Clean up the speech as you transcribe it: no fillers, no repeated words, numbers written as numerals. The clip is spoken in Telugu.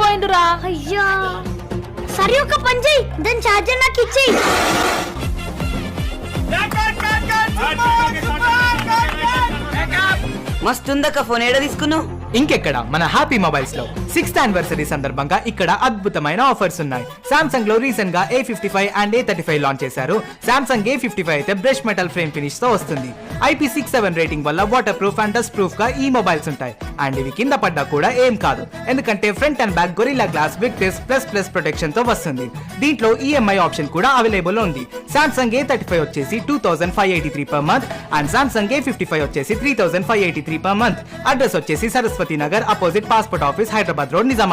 పోయిండురా. అయ్యా సరే ఒక పని చెయ్యి, దాని ఛార్జర్ నాకు ఇచ్చేయి. మస్తుందక్క ఫోన్ ఏడ తీసుకున్నావు? ఇంకెక్కడ మన హ్యాపీ మొబైల్స్ లో 6th యానివర్సరీ సందర్భంగా ఇక్కడ అద్భుతమైన ఆఫర్స్ ఉన్నాయి. సామ్సంగ్ లో రీసెంట్ గా A55 అండ్ A35 లాంచ్ చేశారు. సామ్సంగ్ A55 అయితే బ్రష్ మెటల్ ఫ్రేమ్ ఫినిష్ తో వస్తుంది. IP67 రేటింగ్ వల్ల water proof and dust proof గా ఈ మొబైల్స్ ఉంటాయి. అండ్ ఇవి కింద పడ్డా కూడా ఏం కాదు, ఎందుకంటే front and back gorilla glass with plus protection తో వస్తుంది. దీంట్లో EMI ఆప్షన్ కూడా అవైలబుల్ ఉంది. సామ్సంగ్ A35 వచ్చేసి 2583 per month and Samsung A55 వచ్చేసి 3583 per month. అడ్రస్ వచ్చేసి Saraswati Nagar opposite passport office, Hyderabad road, Nizamabad.